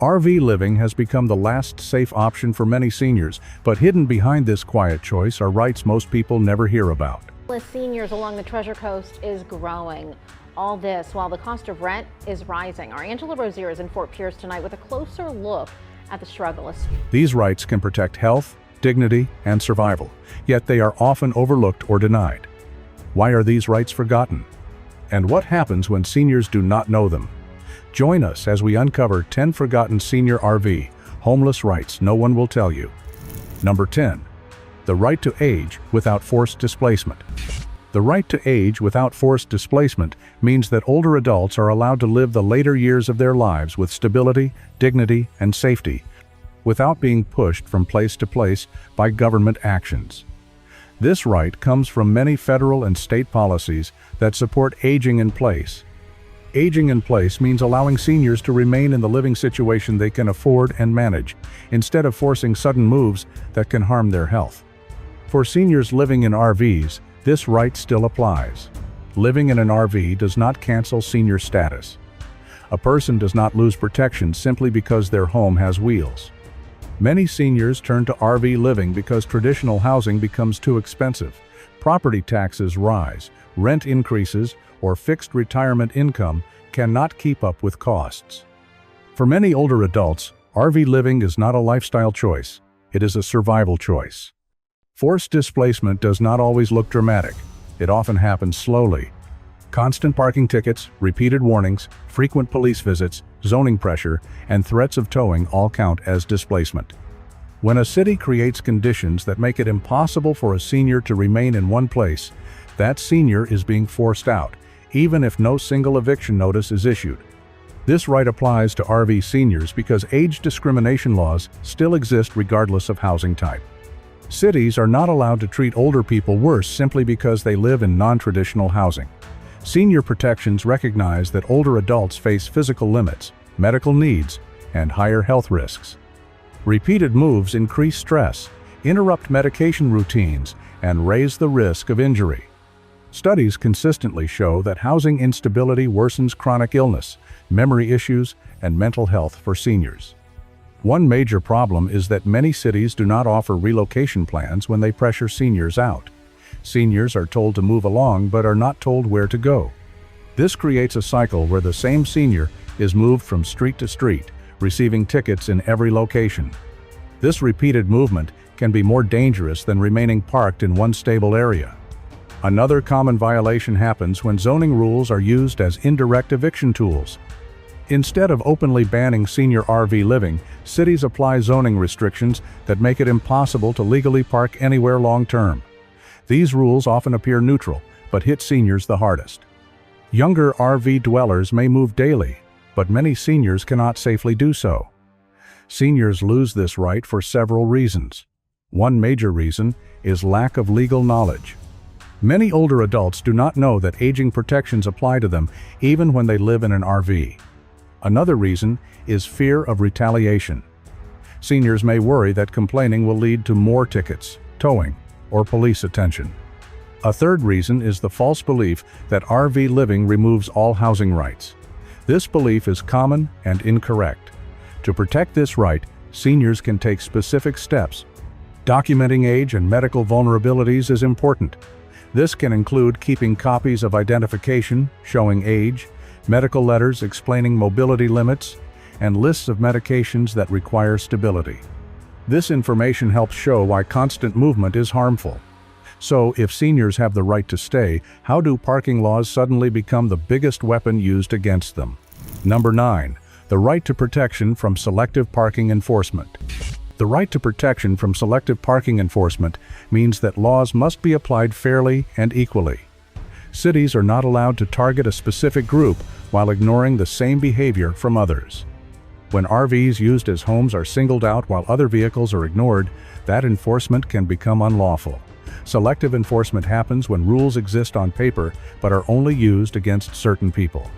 RV living has become the last safe option for many seniors, but hidden behind this quiet choice are rights most people never hear about. With seniors along the Treasure Coast is growing. All this while the cost of rent is rising. Our Angela Rozier is in Fort Pierce tonight with a closer look at the struggle. These rights can protect health, dignity, and survival, yet they are often overlooked or denied. Why are these rights forgotten? And what happens when seniors do not know them? Join us as we uncover 10 forgotten senior RV homeless rights no one will tell you. Number 10. The right to age without forced displacement. The right to age without forced displacement means that older adults are allowed to live the later years of their lives with stability, dignity, and safety, without being pushed from place to place by government actions. This right comes from many federal and state policies that support aging in place. Aging in place means allowing seniors to remain in the living situation they can afford and manage, instead of forcing sudden moves that can harm their health. For seniors living in RVs, this right still applies. Living in an RV does not cancel senior status. A person does not lose protection simply because their home has wheels. Many seniors turn to RV living because traditional housing becomes too expensive. Property taxes rise, rent increases, or fixed retirement income cannot keep up with costs. For many older adults, RV living is not a lifestyle choice, it is a survival choice. Forced displacement does not always look dramatic. It often happens slowly. Constant parking tickets, repeated warnings, frequent police visits, zoning pressure, and threats of towing all count as displacement. When a city creates conditions that make it impossible for a senior to remain in one place, that senior is being forced out, even if no single eviction notice is issued. This right applies to RV seniors because age discrimination laws still exist regardless of housing type. Cities are not allowed to treat older people worse simply because they live in non-traditional housing. Senior protections recognize that older adults face physical limits, medical needs, and higher health risks. Repeated moves increase stress, interrupt medication routines, and raise the risk of injury. Studies consistently show that housing instability worsens chronic illness, memory issues, and mental health for seniors. One major problem is that many cities do not offer relocation plans when they pressure seniors out. Seniors are told to move along but are not told where to go. This creates a cycle where the same senior is moved from street to street, receiving tickets in every location. This repeated movement can be more dangerous than remaining parked in one stable area. Another common violation happens when zoning rules are used as indirect eviction tools. Instead of openly banning senior RV living, cities apply zoning restrictions that make it impossible to legally park anywhere long-term. These rules often appear neutral, but hit seniors the hardest. Younger RV dwellers may move daily, but many seniors cannot safely do so. Seniors lose this right for several reasons. One major reason is lack of legal knowledge. Many older adults do not know that aging protections apply to them even when they live in an RV. Another reason is fear of retaliation. Seniors may worry that complaining will lead to more tickets, towing, or police attention. A third reason is the false belief that RV living removes all housing rights. This belief is common and incorrect. To protect this right, seniors can take specific steps. Documenting age and medical vulnerabilities is important. This can include keeping copies of identification showing age, medical letters explaining mobility limits, and lists of medications that require stability. This information helps show why constant movement is harmful. So, if seniors have the right to stay, how do parking laws suddenly become the biggest weapon used against them? Number 9. The right to protection from selective parking enforcement. The right to protection from selective parking enforcement means that laws must be applied fairly and equally. Cities are not allowed to target a specific group while ignoring the same behavior from others. When RVs used as homes are singled out while other vehicles are ignored, that enforcement can become unlawful. Selective enforcement happens when rules exist on paper but are only used against certain people.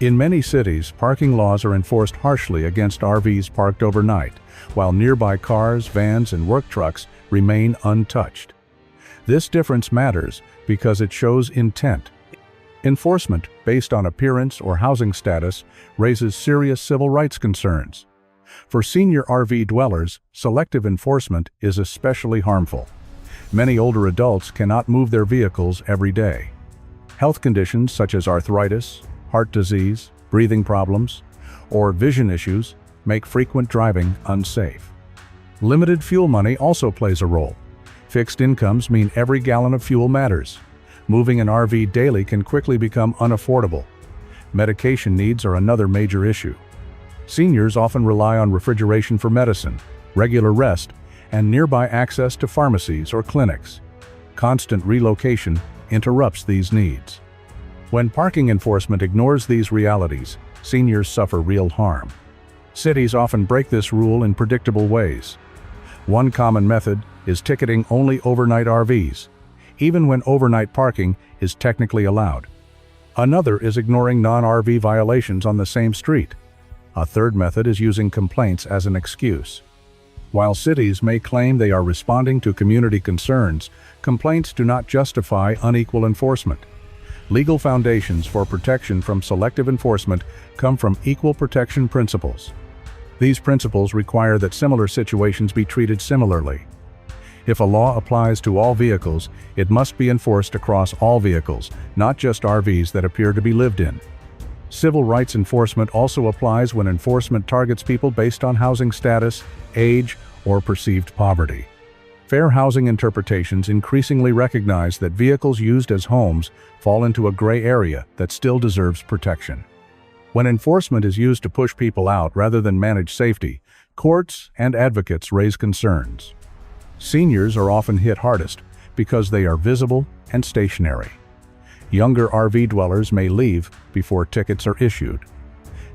In many cities, parking laws are enforced harshly against RVs parked overnight, while nearby cars, vans, and work trucks remain untouched. This difference matters because it shows intent. Enforcement based on appearance or housing status raises serious civil rights concerns. For senior RV dwellers, selective enforcement is especially harmful. Many older adults cannot move their vehicles every day. Health conditions such as arthritis, heart disease, breathing problems, or vision issues make frequent driving unsafe. Limited fuel money also plays a role. Fixed incomes mean every gallon of fuel matters. Moving an RV daily can quickly become unaffordable. Medication needs are another major issue. Seniors often rely on refrigeration for medicine, regular rest, and nearby access to pharmacies or clinics. Constant relocation interrupts these needs. When parking enforcement ignores these realities, seniors suffer real harm. Cities often break this rule in predictable ways. One common method is ticketing only overnight RVs, even when overnight parking is technically allowed. Another is ignoring non-RV violations on the same street. A third method is using complaints as an excuse. While cities may claim they are responding to community concerns, complaints do not justify unequal enforcement. Legal foundations for protection from selective enforcement come from equal protection principles. These principles require that similar situations be treated similarly. If a law applies to all vehicles, it must be enforced across all vehicles, not just RVs that appear to be lived in. Civil rights enforcement also applies when enforcement targets people based on housing status, age, or perceived poverty. Fair housing interpretations increasingly recognize that vehicles used as homes fall into a gray area that still deserves protection. When enforcement is used to push people out rather than manage safety, courts and advocates raise concerns. Seniors are often hit hardest because they are visible and stationary. Younger RV dwellers may leave before tickets are issued.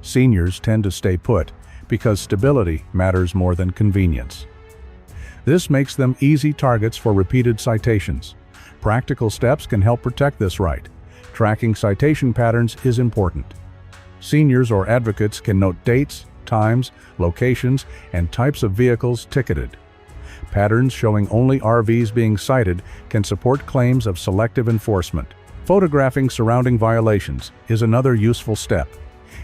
Seniors tend to stay put because stability matters more than convenience. This makes them easy targets for repeated citations. Practical steps can help protect this right. Tracking citation patterns is important. Seniors or advocates can note dates, times, locations, and types of vehicles ticketed. Patterns showing only RVs being cited can support claims of selective enforcement. Photographing surrounding violations is another useful step.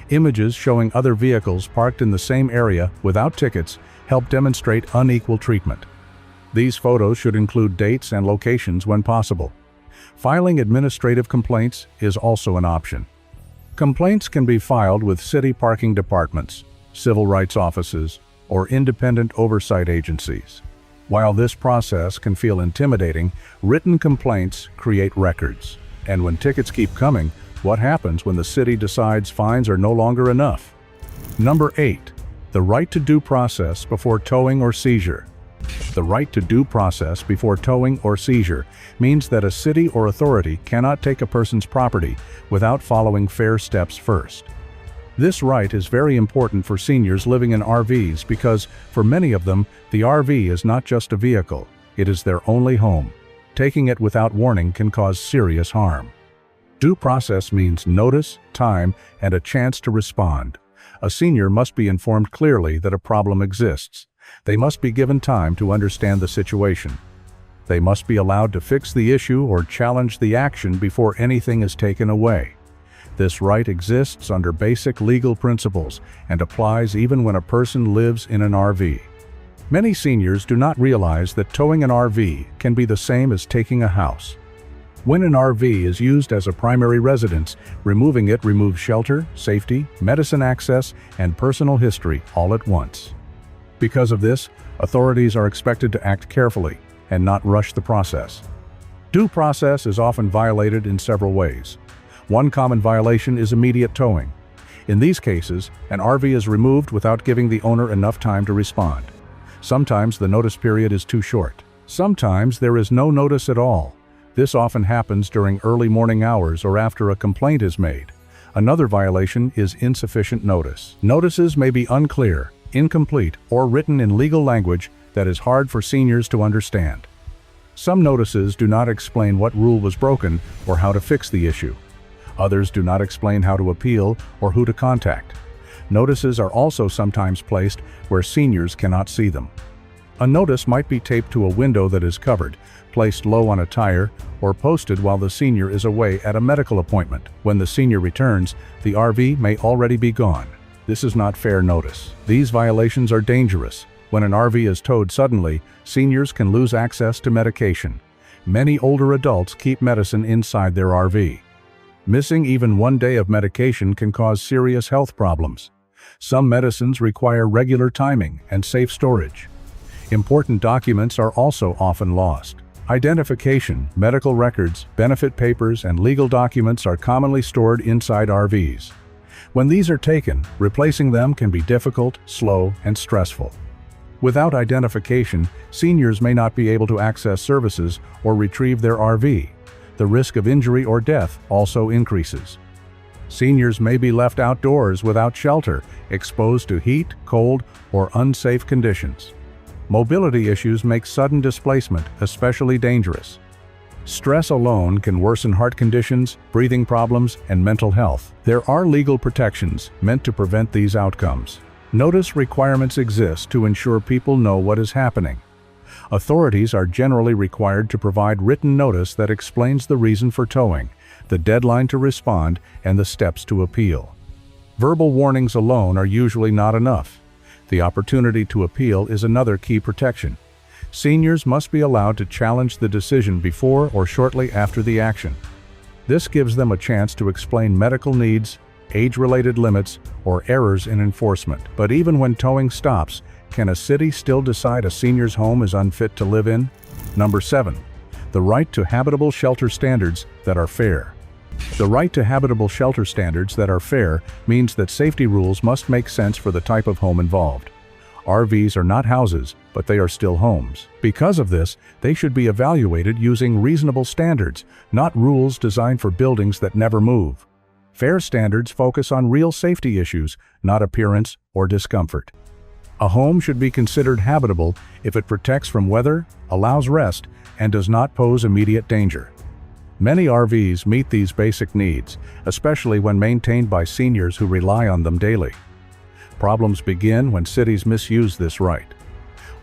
Images showing other vehicles parked in the same area without tickets help demonstrate unequal treatment. These photos should include dates and locations when possible. Filing administrative complaints is also an option. Complaints can be filed with city parking departments, civil rights offices, or independent oversight agencies. While this process can feel intimidating, written complaints create records. And when tickets keep coming, what happens when the city decides fines are no longer enough? Number 8. The right to due process before towing or seizure. The right to due process before towing or seizure means that a city or authority cannot take a person's property without following fair steps first. This right is very important for seniors living in RVs because, for many of them, the RV is not just a vehicle, it is their only home. Taking it without warning can cause serious harm. Due process means notice, time, and a chance to respond. A senior must be informed clearly that a problem exists. They must be given time to understand the situation. They must be allowed to fix the issue or challenge the action before anything is taken away. This right exists under basic legal principles and applies even when a person lives in an RV. Many seniors do not realize that towing an RV can be the same as taking a house. When an RV is used as a primary residence, removing it removes shelter, safety, medicine access, and personal history all at once. Because of this, authorities are expected to act carefully and not rush the process. Due process is often violated in several ways. One common violation is immediate towing. In these cases, an RV is removed without giving the owner enough time to respond. Sometimes the notice period is too short. Sometimes there is no notice at all. This often happens during early morning hours or after a complaint is made. Another violation is insufficient notice. Notices may be unclear, incomplete, or written in legal language that is hard for seniors to understand. Some notices do not explain what rule was broken or how to fix the issue. Others do not explain how to appeal or who to contact. Notices are also sometimes placed where seniors cannot see them. A notice might be taped to a window that is covered, placed low on a tire, or posted while the senior is away at a medical appointment. When the senior returns, the RV may already be gone. This is not fair notice. These violations are dangerous. When an RV is towed suddenly, seniors can lose access to medication. Many older adults keep medicine inside their RV. Missing even one day of medication can cause serious health problems. Some medicines require regular timing and safe storage. Important documents are also often lost. Identification, medical records, benefit papers, and legal documents are commonly stored inside RVs. When these are taken, replacing them can be difficult, slow, and stressful. Without identification, seniors may not be able to access services or retrieve their RV. The risk of injury or death also increases. Seniors may be left outdoors without shelter, exposed to heat, cold, or unsafe conditions. Mobility issues make sudden displacement especially dangerous. Stress alone can worsen heart conditions, breathing problems, and mental health. There are legal protections meant to prevent these outcomes. Notice requirements exist to ensure people know what is happening. Authorities are generally required to provide written notice that explains the reason for towing, the deadline to respond, and the steps to appeal. Verbal warnings alone are usually not enough. The opportunity to appeal is another key protection. Seniors must be allowed to challenge the decision before or shortly after the action. This gives them a chance to explain medical needs, age-related limits, or errors in enforcement. But even when towing stops, can a city still decide a senior's home is unfit to live in? Number 7. The right to habitable shelter standards that are fair. The right to habitable shelter standards that are fair means that safety rules must make sense for the type of home involved. RVs are not houses, but they are still homes. Because of this, they should be evaluated using reasonable standards, not rules designed for buildings that never move. Fair standards focus on real safety issues, not appearance or discomfort. A home should be considered habitable if it protects from weather, allows rest, and does not pose immediate danger. Many RVs meet these basic needs, especially when maintained by seniors who rely on them daily. Problems begin when cities misuse this right.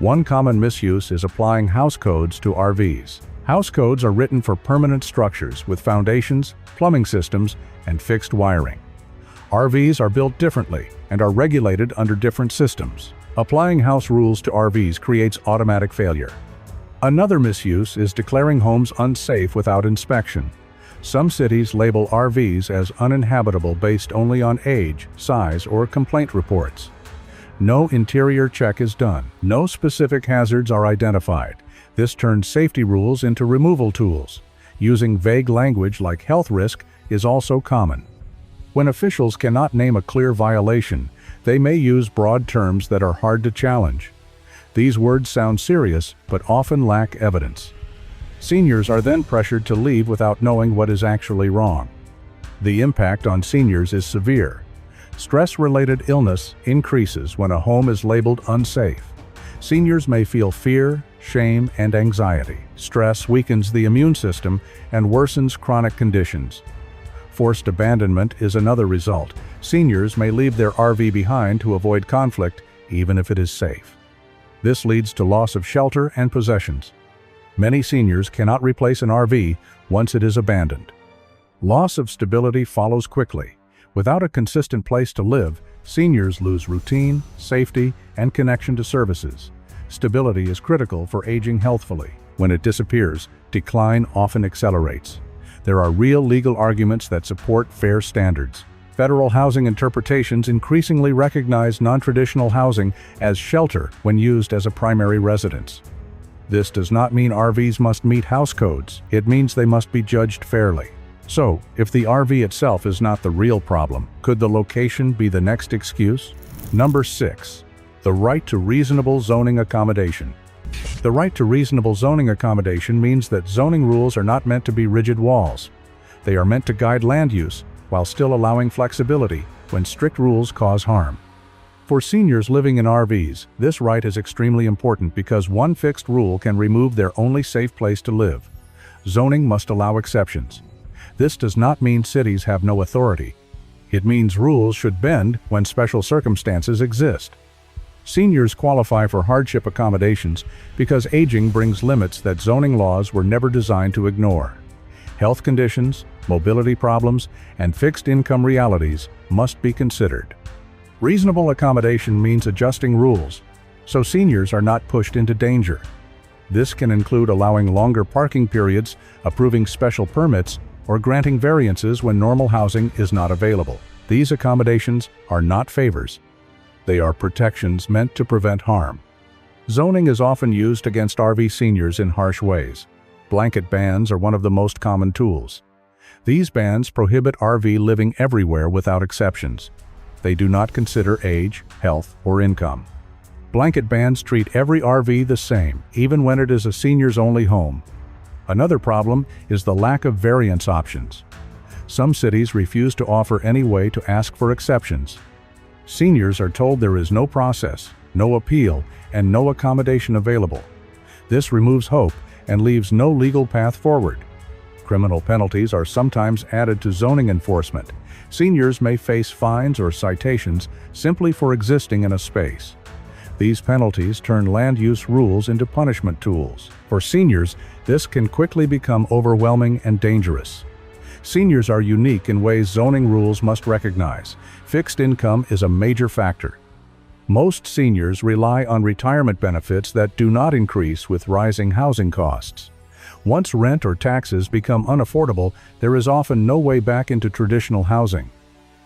One common misuse is applying house codes to RVs. House codes are written for permanent structures with foundations, plumbing systems, and fixed wiring. RVs are built differently and are regulated under different systems. Applying house rules to RVs creates automatic failure. Another misuse is declaring homes unsafe without inspection. Some cities label RVs as uninhabitable based only on age, size, or complaint reports. No interior check is done. No specific hazards are identified. This turns safety rules into removal tools. Using vague language like health risk is also common. When officials cannot name a clear violation, they may use broad terms that are hard to challenge. These words sound serious, but often lack evidence. Seniors are then pressured to leave without knowing what is actually wrong. The impact on seniors is severe. Stress-related illness increases when a home is labeled unsafe. Seniors may feel fear, shame, and anxiety. Stress weakens the immune system and worsens chronic conditions. Forced abandonment is another result. Seniors may leave their RV behind to avoid conflict, even if it is safe. This leads to loss of shelter and possessions. Many seniors cannot replace an RV once it is abandoned. Loss of stability follows quickly. Without a consistent place to live, seniors lose routine, safety, and connection to services. Stability is critical for aging healthfully. When it disappears, decline often accelerates. There are real legal arguments that support fair standards. Federal housing interpretations increasingly recognize non-traditional housing as shelter when used as a primary residence. This does not mean RVs must meet house codes. It means they must be judged fairly. So, if the RV itself is not the real problem, could the location be the next excuse? Number 6. The right to reasonable zoning accommodation. The right to reasonable zoning accommodation means that zoning rules are not meant to be rigid walls. They are meant to guide land use, while still allowing flexibility when strict rules cause harm. For seniors living in RVs, this right is extremely important because one fixed rule can remove their only safe place to live. Zoning must allow exceptions. This does not mean cities have no authority. It means rules should bend when special circumstances exist. Seniors qualify for hardship accommodations because aging brings limits that zoning laws were never designed to ignore. Health conditions, mobility problems, and fixed income realities must be considered. Reasonable accommodation means adjusting rules, so seniors are not pushed into danger. This can include allowing longer parking periods, approving special permits, or granting variances when normal housing is not available. These accommodations are not favors. They are protections meant to prevent harm. Zoning is often used against RV seniors in harsh ways. Blanket bans are one of the most common tools. These bans prohibit RV living everywhere without exceptions. They do not consider age, health, or income. Blanket bans treat every RV the same, even when it is a seniors only home. Another problem is the lack of variance options. Some cities refuse to offer any way to ask for exceptions. Seniors are told there is no process, no appeal, and no accommodation available. This removes hope and leaves no legal path forward. Criminal penalties are sometimes added to zoning enforcement. Seniors may face fines or citations simply for existing in a space. These penalties turn land use rules into punishment tools. For seniors, this can quickly become overwhelming and dangerous. Seniors are unique in ways zoning rules must recognize. Fixed income is a major factor. Most seniors rely on retirement benefits that do not increase with rising housing costs. Once rent or taxes become unaffordable, there is often no way back into traditional housing.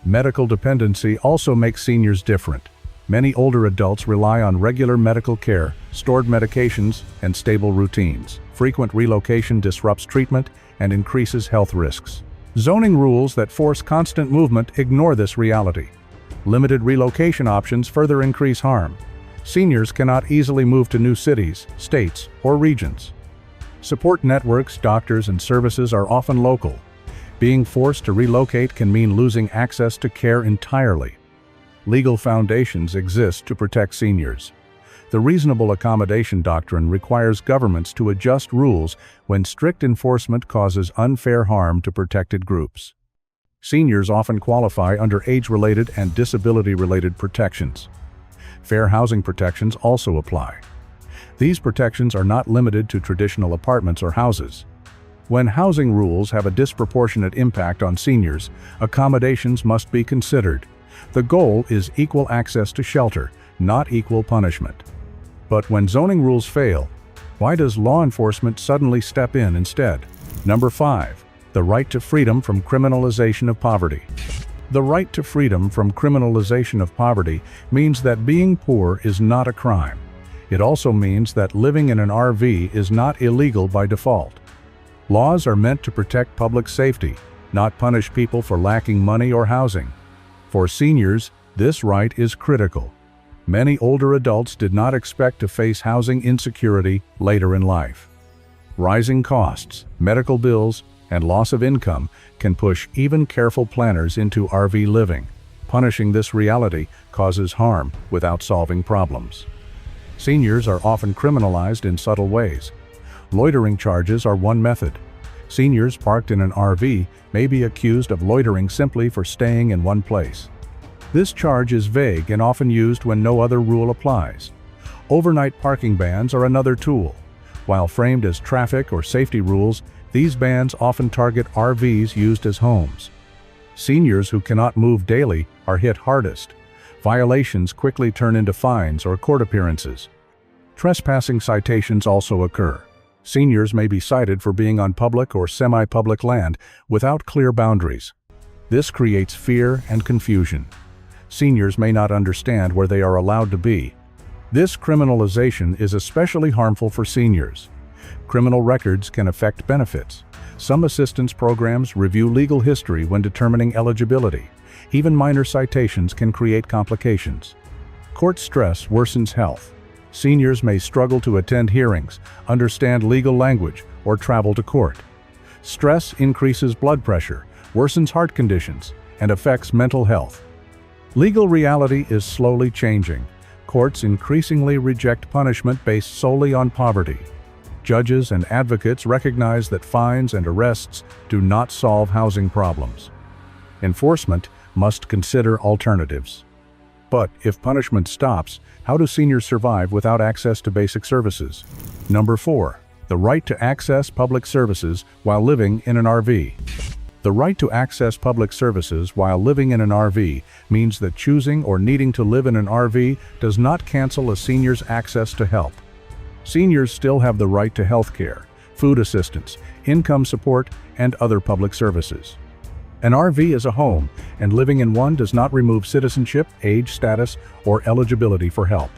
Medical dependency also makes seniors different. Many older adults rely on regular medical care, stored medications, and stable routines. Frequent relocation disrupts treatment and increases health risks. Zoning rules that force constant movement ignore this reality. Limited relocation options further increase harm. Seniors cannot easily move to new cities, states, or regions. Support networks, doctors, and services are often local. Being forced to relocate can mean losing access to care entirely. Legal foundations exist to protect seniors. The reasonable accommodation doctrine requires governments to adjust rules when strict enforcement causes unfair harm to protected groups. Seniors often qualify under age-related and disability-related protections. Fair housing protections also apply. These protections are not limited to traditional apartments or houses. When housing rules have a disproportionate impact on seniors, accommodations must be considered. The goal is equal access to shelter, not equal punishment. But when zoning rules fail, why does law enforcement suddenly step in instead? Number 5. The right to freedom from criminalization of poverty. The right to freedom from criminalization of poverty means that being poor is not a crime. It also means that living in an RV is not illegal by default. Laws are meant to protect public safety, not punish people for lacking money or housing. For seniors, this right is critical. Many older adults did not expect to face housing insecurity later in life. Rising costs, medical bills, and loss of income can push even careful planners into RV living. Punishing this reality causes harm without solving problems. Seniors are often criminalized in subtle ways. Loitering charges are one method. Seniors parked in an RV may be accused of loitering simply for staying in one place. This charge is vague and often used when no other rule applies. Overnight parking bans are another tool. While framed as traffic or safety rules, these bans often target RVs used as homes. Seniors who cannot move daily are hit hardest. Violations quickly turn into fines or court appearances. Trespassing citations also occur. Seniors may be cited for being on public or semi-public land without clear boundaries. This creates fear and confusion. Seniors may not understand where they are allowed to be. This criminalization is especially harmful for seniors. Criminal records can affect benefits. Some assistance programs review legal history when determining eligibility. Even minor citations can create complications. Court stress worsens health. Seniors may struggle to attend hearings, understand legal language, or travel to court. Stress increases blood pressure, worsens heart conditions, and affects mental health. Legal reality is slowly changing. Courts increasingly reject punishment based solely on poverty. Judges and advocates recognize that fines and arrests do not solve housing problems. Enforcement must consider alternatives. But if punishment stops, how do seniors survive without access to basic services? Number 4. The right to access public services while living in an RV. The right to access public services while living in an RV means that choosing or needing to live in an RV does not cancel a senior's access to help. Seniors still have the right to health care, food assistance, income support, and other public services. An RV is a home, and living in one does not remove citizenship, age status, or eligibility for help.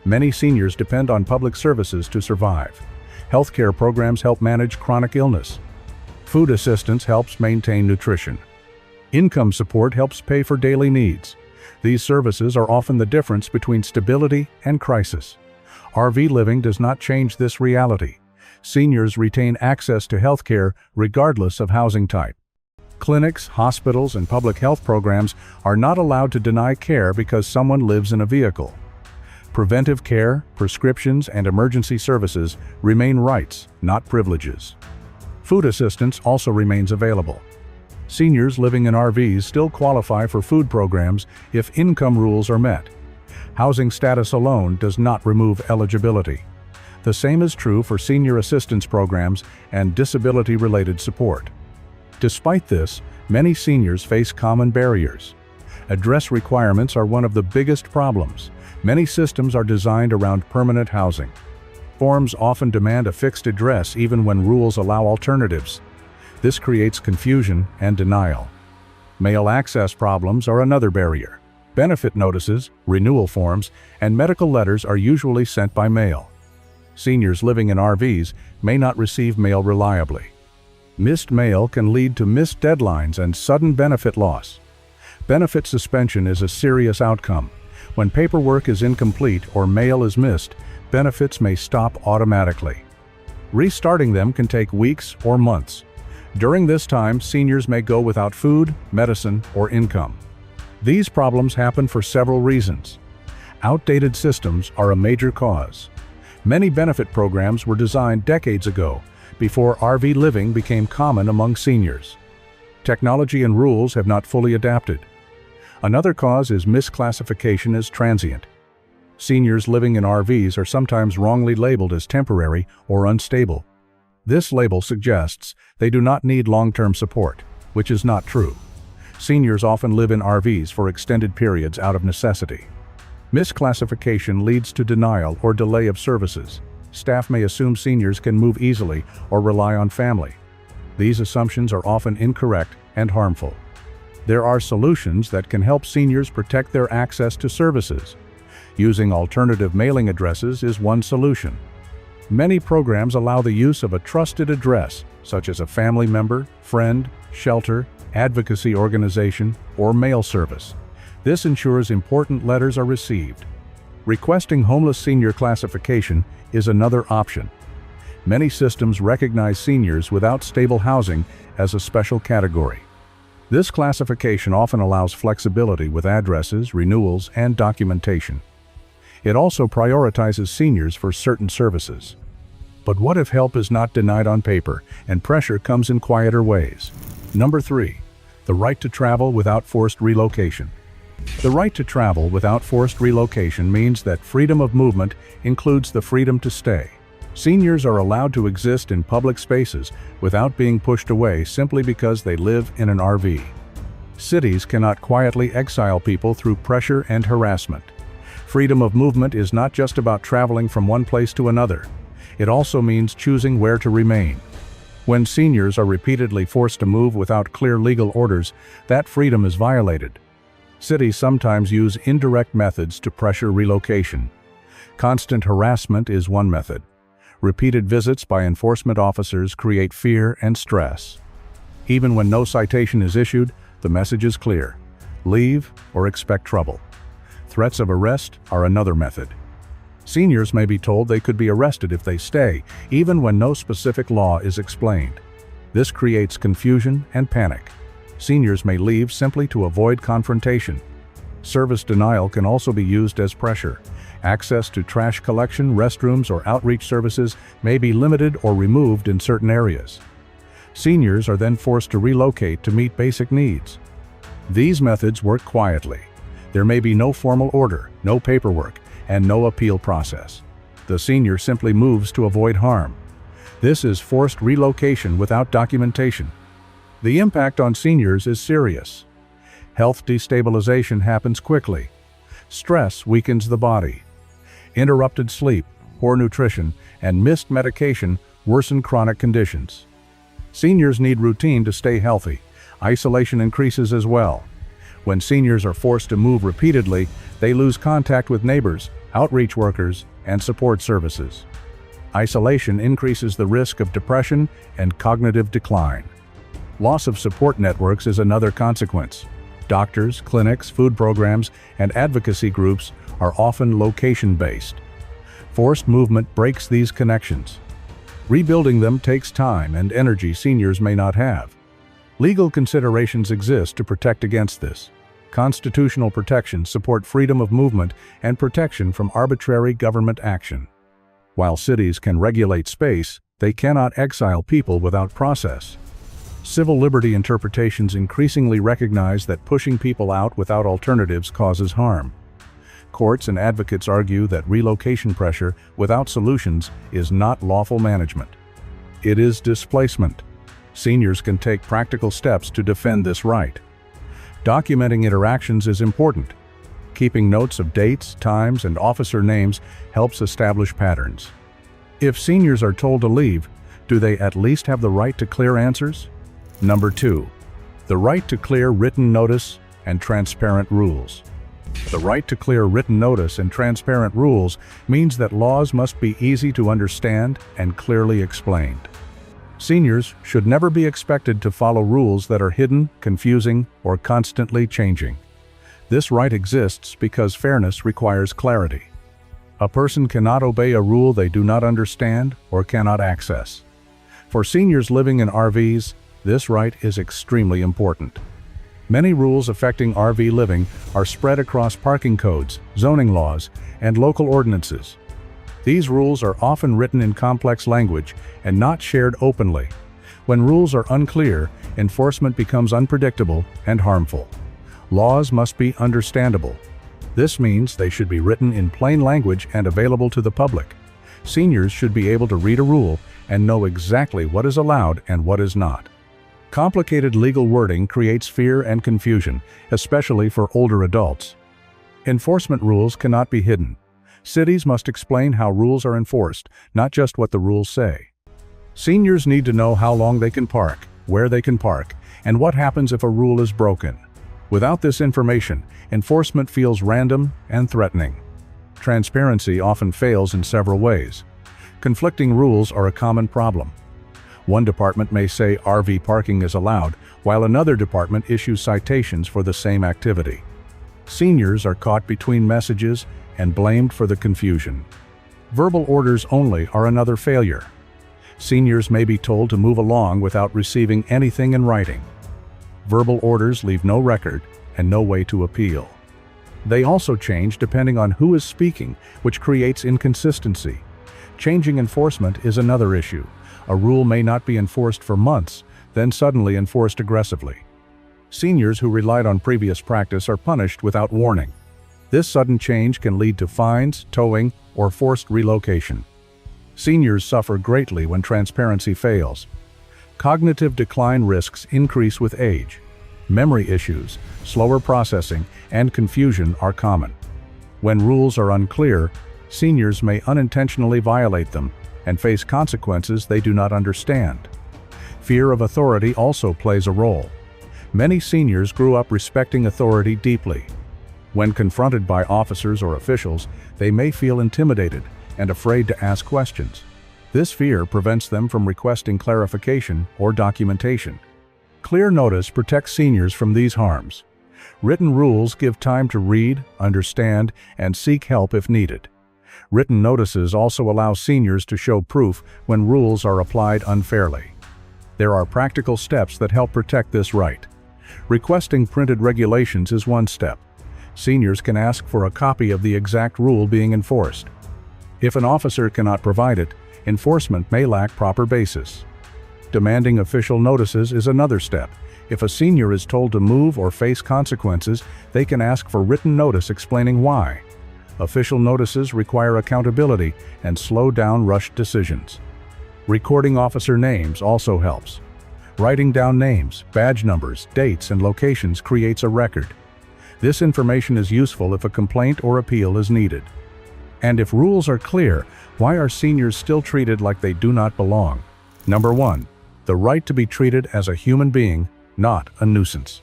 Many seniors depend on public services to survive. Healthcare programs help manage chronic illness. Food assistance helps maintain nutrition. Income support helps pay for daily needs. These services are often the difference between stability and crisis. RV living does not change this reality. Seniors retain access to healthcare regardless of housing type. Clinics, hospitals, and public health programs are not allowed to deny care because someone lives in a vehicle. Preventive care, prescriptions, and emergency services remain rights, not privileges. Food assistance also remains available. Seniors living in RVs still qualify for food programs if income rules are met. Housing status alone does not remove eligibility. The same is true for senior assistance programs and disability-related support. Despite this, many seniors face common barriers. Address requirements are one of the biggest problems. Many systems are designed around permanent housing. Forms often demand a fixed address even when rules allow alternatives. This creates confusion and denial. Mail access problems are another barrier. Benefit notices, renewal forms, and medical letters are usually sent by mail. Seniors living in RVs may not receive mail reliably. Missed mail can lead to missed deadlines and sudden benefit loss. Benefit suspension is a serious outcome. When paperwork is incomplete or mail is missed, benefits may stop automatically. Restarting them can take weeks or months. During this time, seniors may go without food, medicine, or income. These problems happen for several reasons. Outdated systems are a major cause. Many benefit programs were designed decades ago, before RV living became common among seniors. Technology and rules have not fully adapted. Another cause is misclassification as transient. Seniors living in RVs are sometimes wrongly labeled as temporary or unstable. This label suggests they do not need long-term support, which is not true. Seniors often live in RVs for extended periods out of necessity. Misclassification leads to denial or delay of services. Staff may assume seniors can move easily or rely on family. These assumptions are often incorrect and harmful. There are solutions that can help seniors protect their access to services. Using alternative mailing addresses is one solution. Many programs allow the use of a trusted address, such as a family member, friend, shelter, advocacy organization, or mail service. This ensures important letters are received. Requesting homeless senior classification is another option. Many systems recognize seniors without stable housing as a special category. This classification often allows flexibility with addresses, renewals, and documentation. It also prioritizes seniors for certain services. But what if help is not denied on paper and pressure comes in quieter ways? Number 3. The right to travel without forced relocation. The right to travel without forced relocation means that freedom of movement includes the freedom to stay. Seniors are allowed to exist in public spaces without being pushed away simply because they live in an RV. Cities cannot quietly exile people through pressure and harassment. Freedom of movement is not just about traveling from one place to another. It also means choosing where to remain. When seniors are repeatedly forced to move without clear legal orders, that freedom is violated. Cities sometimes use indirect methods to pressure relocation. Constant harassment is one method. Repeated visits by enforcement officers create fear and stress. Even when no citation is issued, the message is clear: leave or expect trouble. Threats of arrest are another method. Seniors may be told they could be arrested if they stay, even when no specific law is explained. This creates confusion and panic. Seniors may leave simply to avoid confrontation. Service denial can also be used as pressure. Access to trash collection, restrooms, or outreach services may be limited or removed in certain areas. Seniors are then forced to relocate to meet basic needs. These methods work quietly. There may be no formal order, no paperwork, and no appeal process. The senior simply moves to avoid harm. This is forced relocation without documentation. The impact on seniors is serious. Health destabilization happens quickly. Stress weakens the body. Interrupted sleep, poor nutrition, and missed medication worsen chronic conditions. Seniors need routine to stay healthy. Isolation increases as well. When seniors are forced to move repeatedly, they lose contact with neighbors, outreach workers, and support services. Isolation increases the risk of depression and cognitive decline. Loss of support networks is another consequence. Doctors, clinics, food programs, and advocacy groups are often location-based. Forced movement breaks these connections. Rebuilding them takes time and energy seniors may not have. Legal considerations exist to protect against this. Constitutional protections support freedom of movement and protection from arbitrary government action. While cities can regulate space, they cannot exile people without process. Civil liberty interpretations increasingly recognize that pushing people out without alternatives causes harm. Courts and advocates argue that relocation pressure without solutions is not lawful management. It is displacement. Seniors can take practical steps to defend this right. Documenting interactions is important. Keeping notes of dates, times, and officer names helps establish patterns. If seniors are told to leave, do they at least have the right to clear answers? Number 2. The right to clear written notice and transparent rules. The right to clear written notice and transparent rules means that laws must be easy to understand and clearly explained. Seniors should never be expected to follow rules that are hidden, confusing, or constantly changing. This right exists because fairness requires clarity. A person cannot obey a rule they do not understand or cannot access. For seniors living in RVs, this right is extremely important. Many rules affecting RV living are spread across parking codes, zoning laws, and local ordinances. These rules are often written in complex language and not shared openly. When rules are unclear, enforcement becomes unpredictable and harmful. Laws must be understandable. This means they should be written in plain language and available to the public. Seniors should be able to read a rule and know exactly what is allowed and what is not. Complicated legal wording creates fear and confusion, especially for older adults. Enforcement rules cannot be hidden. Cities must explain how rules are enforced, not just what the rules say. Seniors need to know how long they can park, where they can park, and what happens if a rule is broken. Without this information, enforcement feels random and threatening. Transparency often fails in several ways. Conflicting rules are a common problem. One department may say RV parking is allowed, while another department issues citations for the same activity. Seniors are caught between messages and blamed for the confusion. Verbal orders only are another failure. Seniors may be told to move along without receiving anything in writing. Verbal orders leave no record and no way to appeal. They also change depending on who is speaking, which creates inconsistency. Changing enforcement is another issue. A rule may not be enforced for months, then suddenly enforced aggressively. Seniors who relied on previous practice are punished without warning. This sudden change can lead to fines, towing, or forced relocation. Seniors suffer greatly when transparency fails. Cognitive decline risks increase with age. Memory issues, slower processing, and confusion are common. When rules are unclear, seniors may unintentionally violate them and face consequences they do not understand. Fear of authority also plays a role. Many seniors grew up respecting authority deeply. When confronted by officers or officials, they may feel intimidated and afraid to ask questions. This fear prevents them from requesting clarification or documentation. Clear notice protects seniors from these harms. Written rules give time to read, understand, and seek help if needed. Written notices also allow seniors to show proof when rules are applied unfairly. There are practical steps that help protect this right. Requesting printed regulations is one step. Seniors can ask for a copy of the exact rule being enforced. If an officer cannot provide it, enforcement may lack proper basis. Demanding official notices is another step. If a senior is told to move or face consequences, they can ask for written notice explaining why. Official notices require accountability and slow down rushed decisions. Recording officer names also helps. Writing down names, badge numbers, dates, and locations creates a record. This information is useful if a complaint or appeal is needed. And if rules are clear, why are seniors still treated like they do not belong? Number 1. The right to be treated as a human being, not a nuisance.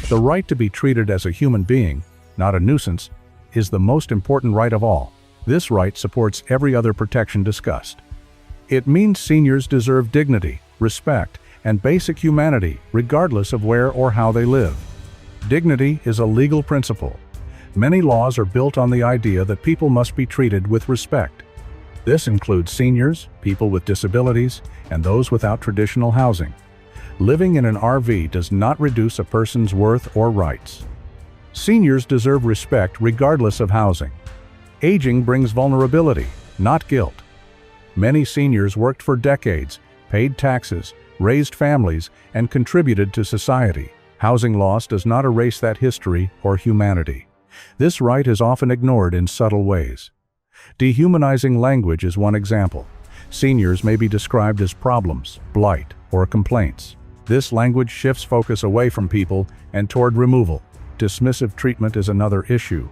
The right to be treated as a human being, not a nuisance, is the most important right of all. This right supports every other protection discussed. It means seniors deserve dignity, respect, and basic humanity regardless of where or how they live. Dignity is a legal principle. Many laws are built on the idea that people must be treated with respect. This includes seniors, people with disabilities, and those without traditional housing. Living in an RV does not reduce a person's worth or rights. Seniors deserve respect regardless of housing. Aging brings vulnerability, not guilt. Many seniors worked for decades, paid taxes, raised families, and contributed to society. Housing loss does not erase that history or humanity. This right is often ignored in subtle ways. Dehumanizing language is one example. Seniors may be described as problems, blight, or complaints. This language shifts focus away from people and toward removal. Dismissive treatment is another issue.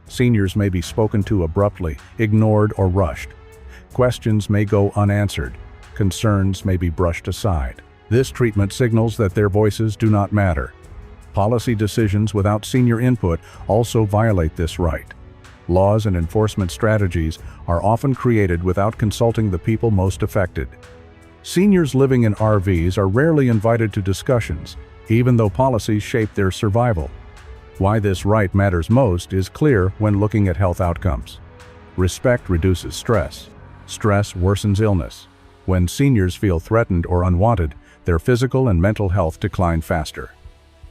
Seniors may be spoken to abruptly, ignored, or rushed. Questions may go unanswered. Concerns may be brushed aside. This treatment signals that their voices do not matter. Policy decisions without senior input also violate this right. Laws and enforcement strategies are often created without consulting the people most affected. Seniors living in RVs are rarely invited to discussions, even though policies shape their survival. Why this right matters most is clear when looking at health outcomes. Respect reduces stress. Stress worsens illness. When seniors feel threatened or unwanted, their physical and mental health decline faster.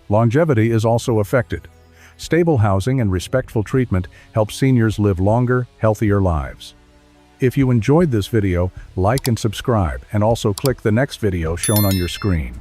Longevity is also affected. Stable housing and respectful treatment help seniors live longer, healthier lives. If you enjoyed this video, like and subscribe, and also click the next video shown on your screen.